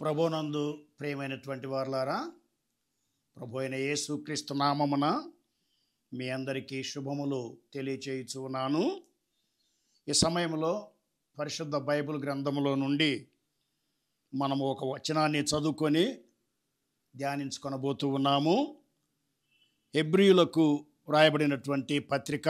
ప్రభునందు ప్రియమైనటువంటి వారలారా, ప్రభు అయిన యేసుక్రీస్తు నామమున మీ అందరికీ శుభములు తెలియచేయుచున్నాను. ఈ సమయంలో పరిశుద్ధ బైబిల్ గ్రంథములో నుండి మనము ఒక వచనాన్ని చదువుకొని ధ్యానించుకొనబోతూ ఉన్నాము. హెబ్రీయులకు వ్రాయబడినటువంటి పత్రిక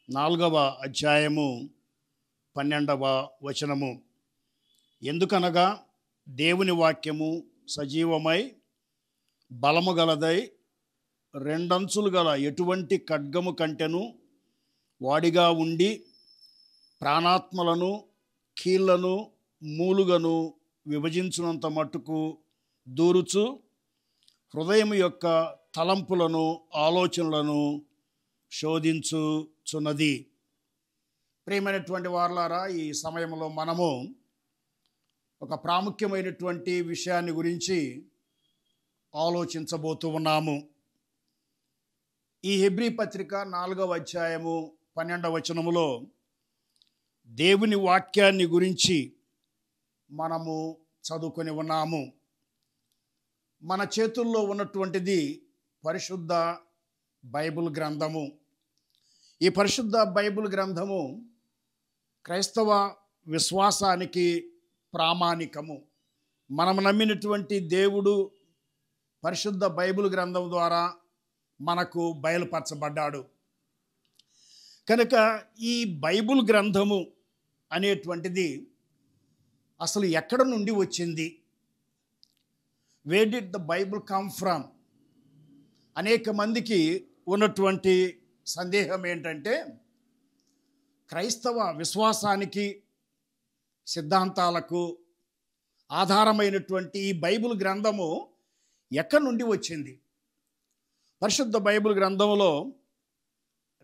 4వ అధ్యాయము 12వ వచనము. ఎందుకనగా దేవుని వాక్యము సజీవమై బలము గలదై రెండంచులు గల ఎటువంటి ఖడ్గము కంటెను వాడిగా ఉండి ప్రాణాత్మలను కీళ్లను మూలుగను విభజించునంత మట్టుకు దూరుచు హృదయం యొక్క తలంపులను ఆలోచనలను శోధించుచున్నది. ప్రియమైనటువంటి వారలారా, ఈ సమయంలో మనము ఒక ప్రాముఖ్యమైనటువంటి విషయాన్ని గురించి ఆలోచించబోతూ ఉన్నాము. ఈ హెబ్రీ పత్రిక 4వ అధ్యాయము 12వ వచనములో దేవుని వాక్యాన్ని గురించి మనము చదువుకొని ఉన్నాము. మన చేతుల్లో ఉన్నటువంటిది పరిశుద్ధ బైబిల్ గ్రంథము. ఈ పరిశుద్ధ బైబిల్ గ్రంథము క్రైస్తవ విశ్వాసానికి ప్రామాణికము. మనం నమ్మినటువంటి దేవుడు పరిశుద్ధ బైబిల్ గ్రంథం ద్వారా మనకు బయలుపరచబడ్డాడు. కనుక ఈ బైబిల్ గ్రంథము అనేటువంటిది అసలు ఎక్కడ నుండి వచ్చింది? Where did the Bible come from? అనేక మందికి ఉన్నటువంటి సందేహం ఏంటంటే, క్రైస్తవ విశ్వాసానికి సిద్ధాంతాలకు ఆధారమైనటువంటి ఈ బైబిల్ గ్రంథము ఎక్కడి నుండి వచ్చింది? పరిశుద్ధ బైబిల్ గ్రంథంలో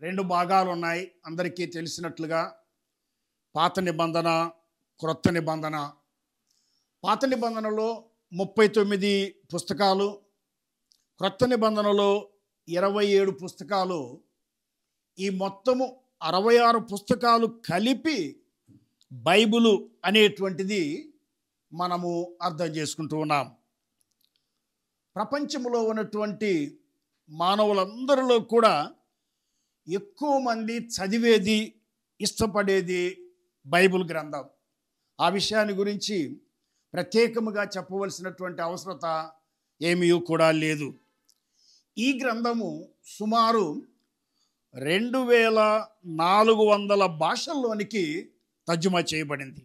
2 భాగాలు ఉన్నాయి. అందరికీ తెలిసినట్లుగా పాత నిబంధన, క్రొత్త నిబంధన. పాత నిబంధనలో 39 పుస్తకాలు, క్రొత్త నిబంధనలో 27 పుస్తకాలు. ఈ మొత్తము 66 పుస్తకాలు కలిపి బైబిలు అనేటువంటిది మనము అర్థం చేసుకుంటూ ఉన్నాం. ప్రపంచంలో ఉన్నటువంటి మానవులందరిలో కూడా ఎక్కువ మంది చదివేది, ఇష్టపడేది బైబిల్ గ్రంథం. ఆ విషయాన్ని గురించి ప్రత్యేకముగా చెప్పవలసినటువంటి అవసరత ఏమీ కూడా లేదు. ఈ గ్రంథము సుమారు 2400 భాషల్లోనికి తర్జుమా చేయబడింది.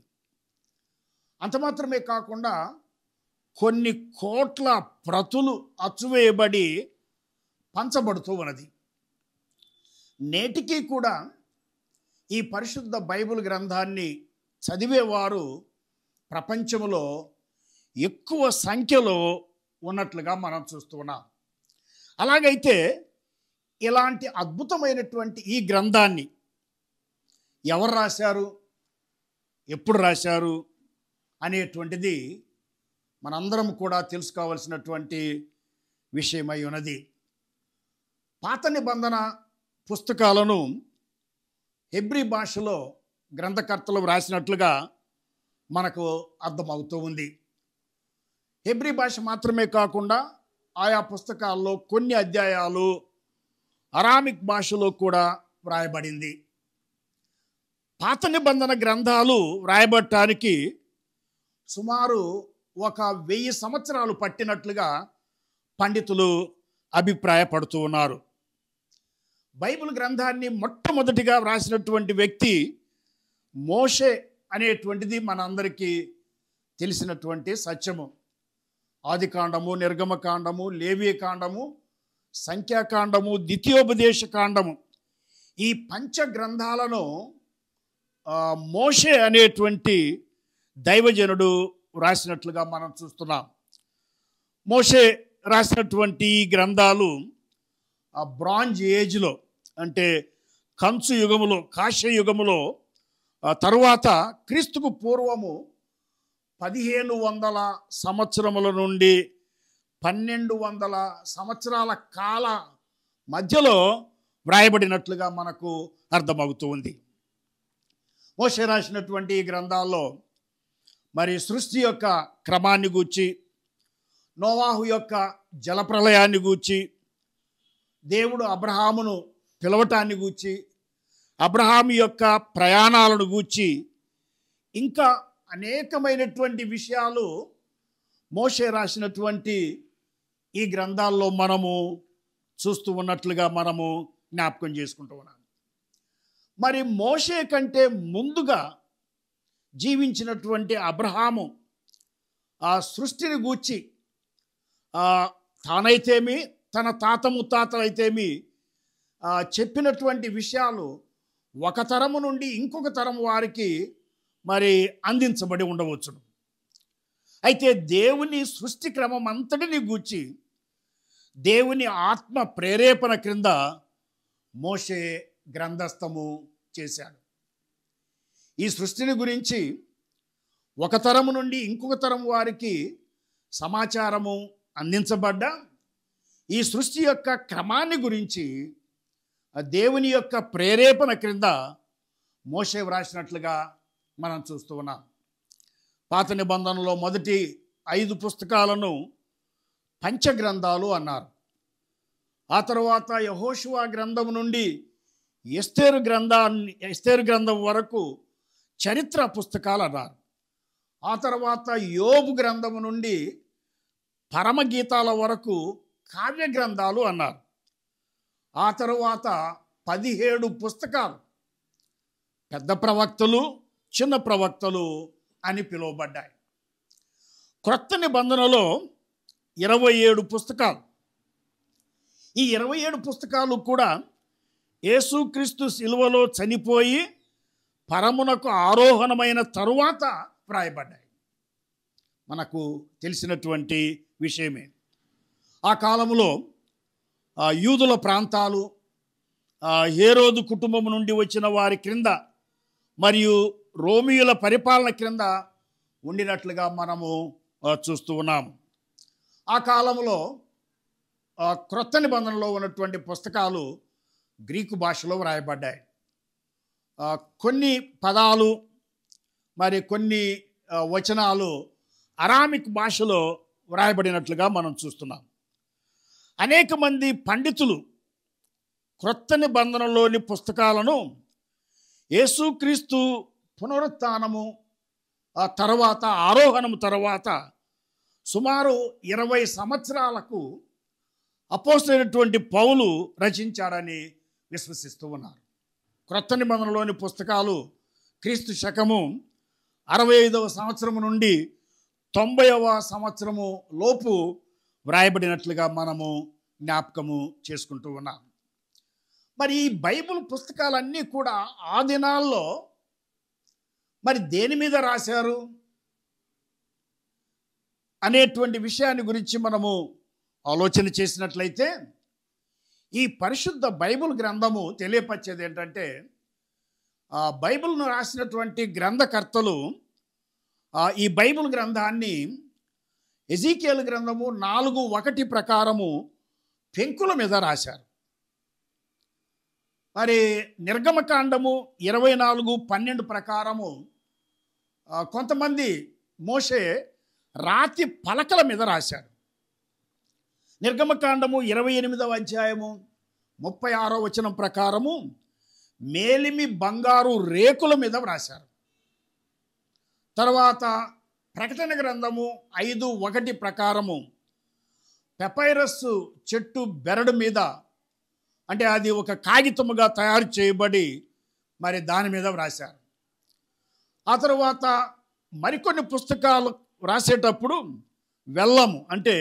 అంత మాత్రమే కాకుండా కొన్ని కోట్ల ప్రతులు అచ్చువేయబడి పంచబడుతూ ఉన్నది. నేటికి కూడా ఈ పరిశుద్ధ బైబిల్ గ్రంథాన్ని చదివేవారు ప్రపంచంలో ఎక్కువ సంఖ్యలో ఉన్నట్లుగా మనం చూస్తూ ఉన్నాం. అలాగైతే ఇలాంటి అద్భుతమైనటువంటి ఈ గ్రంథాన్ని ఎవరు రాశారు, ఎప్పుడు రాశారు అనేటువంటిది మనందరం కూడా తెలుసుకోవాల్సినటువంటి విషయమై ఉన్నది. పాత నిబంధన పుస్తకాలను హెబ్రీ భాషలో గ్రంథకర్తలు వ్రాసినట్లుగా మనకు అర్థమవుతూ ఉంది. హెబ్రీ భాష మాత్రమే కాకుండా ఆయా పుస్తకాల్లో కొన్ని అధ్యాయాలు అరామిక్ భాషలో కూడా వ్రాయబడింది. పాత నిబంధన గ్రంథాలు వ్రాయబడటానికి సుమారు 1000 సంవత్సరాలు పట్టినట్లుగా పండితులు అభిప్రాయపడుతూ ఉన్నారు. బైబిల్ గ్రంథాన్ని మొట్టమొదటిగా వ్రాసినటువంటి వ్యక్తి మోషే అనేటువంటిది మనందరికీ తెలిసినటువంటి సత్యము. ఆదికాండము, నిర్గమకాండము, లేవీకాండము, సంఖ్యాకాండము, ద్వితీయోపదేశ కాండము, ఈ పంచ గ్రంథాలను మోషే అనేటువంటి దైవజనుడు రాసినట్లుగా మనం చూస్తున్నాం. మోషే రాసినటువంటి ఈ గ్రంథాలు బ్రాంజ్ ఏజ్లో, అంటే కంచు యుగములో, కాశ్య యుగములో తరువాత క్రీస్తుకు పూర్వము 1500 సంవత్సరముల నుండి 1200 సంవత్సరాల కాల మధ్యలో వ్రాయబడినట్లుగా మనకు అర్థమవుతూ ఉంది. మోషే రాసినటువంటి ఈ గ్రంథాల్లో మరి సృష్టి యొక్క క్రమాన్ని గూర్చి, నోవాహు యొక్క జలప్రలయాన్ని గూర్చి, దేవుడు అబ్రహామును పిలవటాన్ని గూర్చి, అబ్రహాము యొక్క ప్రయాణాలను గూర్చి, ఇంకా అనేకమైనటువంటి విషయాలు మోషే రాసినటువంటి ఈ గ్రంథాల్లో మనము చూస్తూ ఉన్నట్లుగా మనము జ్ఞాపకం చేసుకుంటూ ఉన్నాం. మరి మోషే కంటే ముందుగా జీవించినటువంటి అబ్రహాము ఆ సృష్టిని గూర్చి తానైతేమి తన తాత ముత్తాతలైతేమి చెప్పినటువంటి విషయాలు ఒక తరము నుండి ఇంకొక తరం వారికి మరి అందించబడి ఉండవచ్చును. అయితే దేవుని సృష్టి క్రమం అంతటిని గూర్చి దేవుని ఆత్మ ప్రేరేపణ క్రింద మోషే గ్రంథస్థము చేశాడు. ఈ సృష్టిని గురించి ఒక తరము నుండి ఇంకొక తరం వారికి సమాచారము అందించబడ్డ ఈ సృష్టి యొక్క క్రమాన్ని గురించి దేవుని యొక్క ప్రేరేపణ క్రింద మోషే వ్రాసినట్లుగా మనం చూస్తూ ఉన్నాం. పాత నిబంధనలో మొదటి 5 పుస్తకాలను పంచగ్రంథాలు అన్నారు. ఆ తర్వాత యెహోషువ గ్రంథం నుండి ఎస్తేరు గ్రంథం వరకు చరిత్ర పుస్తకాలు అన్నారు. ఆ తర్వాత యోబు గ్రంథము నుండి పరమగీతాల వరకు కావ్య గ్రంథాలు అన్నారు. ఆ తరువాత 17 పుస్తకాలు పెద్ద ప్రవక్తలు, చిన్న ప్రవక్తలు అని పిలువబడ్డాయి. క్రొత్త నిబంధనలో 27 పుస్తకాలు. ఈ 27 పుస్తకాలు కూడా యేసుక్రీస్తు శిలువలో చనిపోయి పరమునకు ఆరోహణమైన తరువాత వ్రాయబడ్డాయి. మనకు తెలిసినటువంటి విషయమే. ఆ కాలంలో యూదుల ప్రాంతాలు హేరోదు కుటుంబం నుండి వచ్చిన వారి క్రింద మరియు రోమియుల పరిపాలన క్రింద ఉండినట్లుగా మనము చూస్తూ ఉన్నాము. ఆ కాలంలో క్రొత్త నిబంధనలో ఉన్నటువంటి పుస్తకాలు గ్రీకు భాషలో వ్రాయబడ్డాయి. కొన్ని పదాలు మరి కొన్ని వచనాలు అరామిక్ భాషలో వ్రాయబడినట్లుగా మనం చూస్తున్నాం. అనేక మంది పండితులు క్రొత్త నిబంధనలోని పుస్తకాలను యేసుక్రీస్తు పునరుత్థానము తర్వాత ఆరోహణము తర్వాత సుమారు 20 సంవత్సరాలకు అపోస్తలుడైనటువంటి పౌలు రచించాడని విశ్వసిస్తూ ఉన్నారు. క్రొత్త నిబంధనలోని పుస్తకాలు క్రీస్తు శకము 65వ సంవత్సరము నుండి 90వ సంవత్సరము లోపు వ్రాయబడినట్లుగా మనము జ్ఞాపకము చేసుకుంటూ ఉన్నాం. మరి ఈ బైబిల్ పుస్తకాలన్నీ కూడా ఆ దినాల్లో మరి దేని మీద రాశారు అనేటువంటి విషయాన్ని గురించి మనము ఆలోచన చేసినట్లయితే ఈ పరిశుద్ధ బైబిల్ గ్రంథము తెలియపరిచేది ఏంటంటే బైబిల్ను రాసినటువంటి గ్రంథకర్తలు ఈ బైబిల్ గ్రంథాన్ని ఎజీకియేలు గ్రంథము 4:1 ప్రకారము పెంకుల మీద రాశారు. మరి నిర్గమకాండము 24:12 ప్రకారము కొంతమంది మోషే రాతి పలకల మీద రాశారు. నిర్గమకాండము 28వ అధ్యాయము 36వ వచనం ప్రకారము మేలిమి బంగారు రేకుల మీద వ్రాశారు. తర్వాత ప్రకటన గ్రంథము 5:1 ప్రకారము పెపైరస్ చెట్టు బెరడు మీద, అంటే అది ఒక కాగితముగా తయారు చేయబడి మరి దాని మీద వ్రాశారు. ఆ తర్వాత మరికొన్ని పుస్తకాలు వ్రాసేటప్పుడు వెల్లము అంటే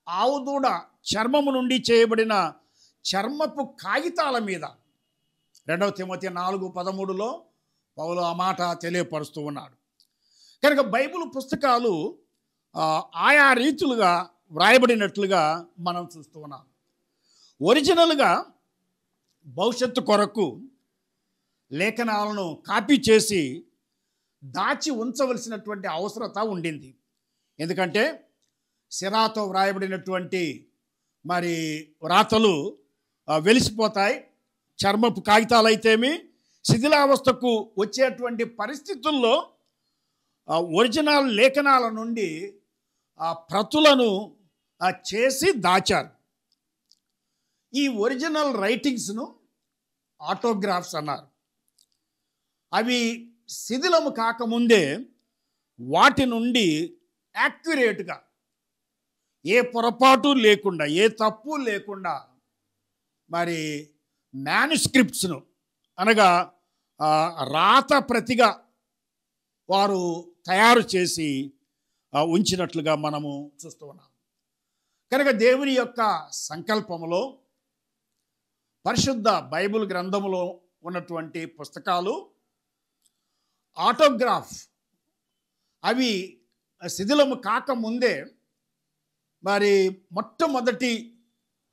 ఆవుదూడ చర్మము నుండి చేయబడిన చర్మపు కాగితాల మీద 2 తిమోతి 4:13లో పౌలు ఆ మాట తెలియపరుస్తూ ఉన్నాడు. కనుక బైబిల్ పుస్తకాలు ఆయా రీతులుగా వ్రాయబడినట్లుగా మనం చూస్తూ ఉన్నాం. ఒరిజినల్గా భవిష్యత్తు కొరకు లేఖనాలను కాపీ చేసి దాచి ఉంచవలసినటువంటి అవసరత ఉండింది. ఎందుకంటే సిరాతో వ్రాయబడినటువంటి మరి వ్రాతలు వెలిసిపోతాయి. చర్మపు కాగితాలు అయితేమి శిథిలావస్థకు వచ్చేటువంటి పరిస్థితుల్లో ఒరిజినల్ లేఖనాల నుండి ప్రతులను చేసి దాచారు. ఈ ఒరిజినల్ రైటింగ్స్ను ఆటోగ్రాఫ్స్ అన్నారు. అవి శిథిలము కాకముందే వాటి నుండి యాక్యురేట్గా, ఏ పొరపాటు లేకుండా, ఏ తప్పు లేకుండా మరి మ్యానుస్క్రిప్ట్స్ను అనగా రాత ప్రతిగా వారు తయారు చేసి ఉంచినట్లుగా మనము చూస్తూ ఉన్నాం. కనుక దేవుని యొక్క సంకల్పములో పరిశుద్ధ బైబిల్ గ్రంథములో ఉన్నటువంటి పుస్తకాలు ఆటోగ్రాఫ్ అవి శిథిలము కాకముందే మరి మొట్టమొదటి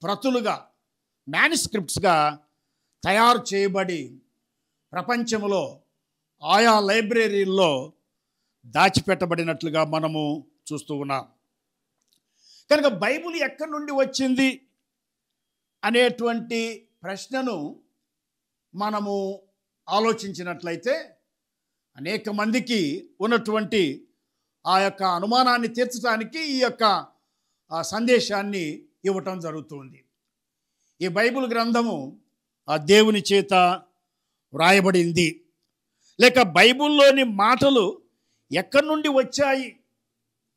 ప్రతులుగా మ్యానుస్క్రిప్ట్స్గా తయారు చేయబడి ప్రపంచంలో ఆయా లైబ్రరీల్లో దాచిపెట్టబడినట్లుగా మనము చూస్తూ ఉన్నాం. కనుక బైబిల్ ఎక్కడి నుండి వచ్చింది అనేటువంటి ప్రశ్నను మనము ఆలోచించినట్లయితే అనేక మందికి ఉన్నటువంటి ఆ యొక్క అనుమానాన్ని తీర్చడానికి ఈ యొక్క సందేశాన్ని ఇవ్వటం జరుగుతుంది. ఈ బైబిల్ గ్రంథము దేవుని చేత వ్రాయబడింది, లేక బైబిల్లోని మాటలు ఎక్కడి నుండి వచ్చాయి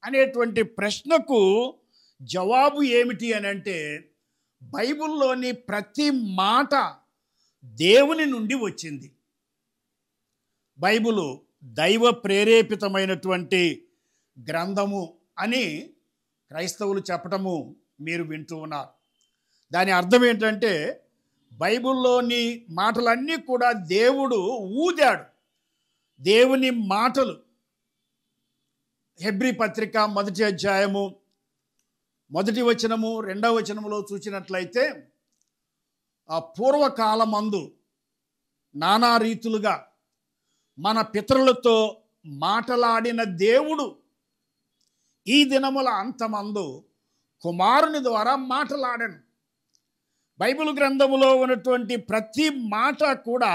అనేటువంటి ప్రశ్నకు జవాబు ఏమిటి అని అంటే, బైబిల్లోని ప్రతి మాట దేవుని నుండి వచ్చింది. బైబిలు దైవ ప్రేరేపితమైనటువంటి గ్రంథము అని క్రైస్తవులు చెప్పటము మీరు వింటూ ఉన్నారు. దాని అర్థం ఏంటంటే, బైబిల్లోని మాటలన్నీ కూడా దేవుడు ఊదాడు. దేవుని మాటలు హెబ్రీ పత్రిక 1వ అధ్యాయము 1వ వచనము 2వ వచనములో చూసినట్లయితే, ఆ పూర్వకాలమందు నానా రీతులుగా మన పితరులతో మాటలాడిన దేవుడు ఈ దినముల అంతమందు కుమారుని ద్వారా మాటలాడను. బైబిల్ గ్రంథములో ఉన్నటువంటి ప్రతి మాట కూడా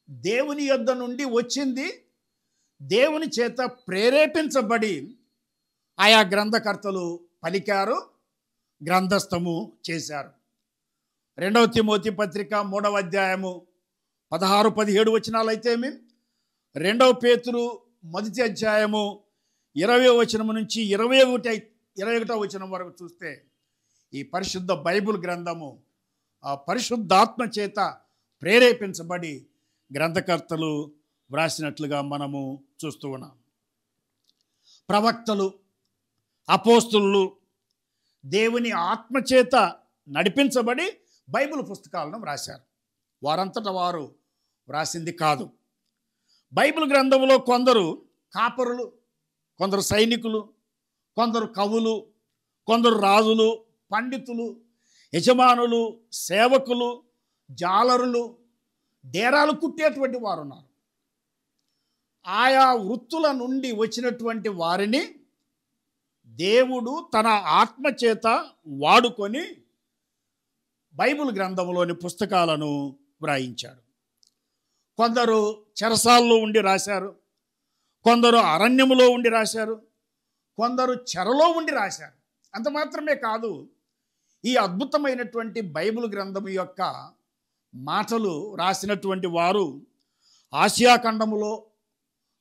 దేవుని యొద్ద నుండి వచ్చింది, దేవుని చేత ప్రేరేపించబడి ఆయా గ్రంథకర్తలు పలికారు, గ్రంథస్థము చేశారు. 2వ తిమోతి పత్రిక 3వ అధ్యాయము 16-17 వచనాలు అయితేమి, 2వ పేతురు 1వ అధ్యాయము 20వ వచనం నుంచి 21వ వచనం వరకు చూస్తే ఈ పరిశుద్ధ బైబిల్ గ్రంథము ఆ పరిశుద్ధాత్మ చేత ప్రేరేపించబడి గ్రంథకర్తలు వ్రాసినట్లుగా మనము చూస్తూ ఉన్నాం. ప్రవక్తలు, అపోస్తులు దేవుని ఆత్మచేత నడిపించబడి బైబిల్ పుస్తకాలను వ్రాశారు. వారంతట వారు వ్రాసింది కాదు. బైబిల్ గ్రంథంలో కొందరు కాపరులు, కొందరు సైనికులు, కొందరు కవులు, కొందరు రాజులు, పండితులు, యజమానులు, సేవకులు, జాలరులు, డేరాలు కుట్టేటువంటి వారు ఉన్నారు. ఆయా వృత్తుల నుండి వచ్చినటువంటి వారిని దేవుడు తన ఆత్మచేత వాడుకొని బైబిల్ గ్రంథంలోని పుస్తకాలను వ్రాయించాడు. కొందరు చెరసాల్లో ఉండి రాశారు, కొందరు అరణ్యములో ఉండి రాశారు, కొందరు చెరలో ఉండి రాశారు. అంత మాత్రమే కాదు, ఈ అద్భుతమైనటువంటి బైబిల్ గ్రంథము యొక్క మాటలు రాసినటువంటి వారు ఆసియా ఖండములో,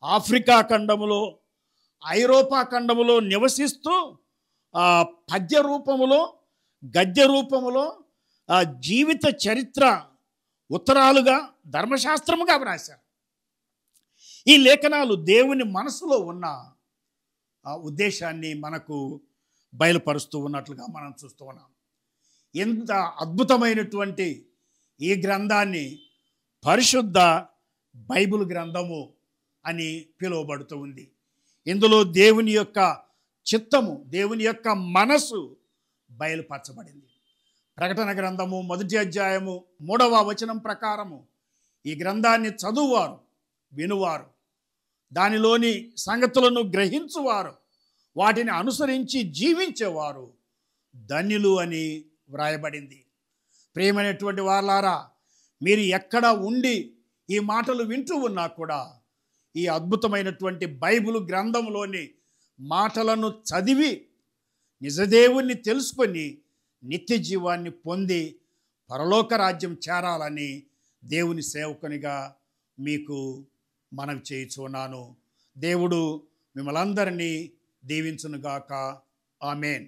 ఆఫ్రికా ఖండములో, ఐరోపా ఖండములో నివసిస్తూ పద్య రూపములో, గద్య రూపములో జీవిత చరిత్ర ఉత్తరాలుగా, ధర్మశాస్త్రముగా వ్రాశారు. ఈ లేఖనాలు దేవుని మనసులో ఉన్న ఉద్దేశాన్ని మనకు బయలుపరుస్తూ ఉన్నట్లుగా మనం చూస్తూ ఉన్నాం. ఎంత అద్భుతమైనటువంటి ఈ గ్రంథాన్ని పరిశుద్ధ బైబిల్ గ్రంథము అని పిలువబడుతూ ఉంది. ఇందులో దేవుని యొక్క చిత్తము, దేవుని యొక్క మనసు బయలుపరచబడింది. ప్రకటన గ్రంథము 1వ అధ్యాయము 3వ వచనం ప్రకారము ఈ గ్రంథాన్ని చదువువారు, వినువారు, దానిలోని సంగతులను గ్రహించువారు, వాటిని అనుసరించి జీవించేవారు ధన్యులు అని వ్రాయబడింది. ప్రియమైనటువంటి వారలారా, మీరు ఎక్కడ ఉండి ఈ మాటలు వింటూ ఉన్నా కూడా ఈ అద్భుతమైనటువంటి బైబిల్ గ్రంథంలోని మాటలను చదివి నిజదేవుణ్ణి తెలుసుకొని నిత్య జీవాన్ని పొంది పరలోక రాజ్యం చేరాలని దేవుని సేవకునిగా మీకు మనవి చేయుచున్నాను. దేవుడు మిమ్మల్ందరినీ దీవించునుగాక. ఆమేన్.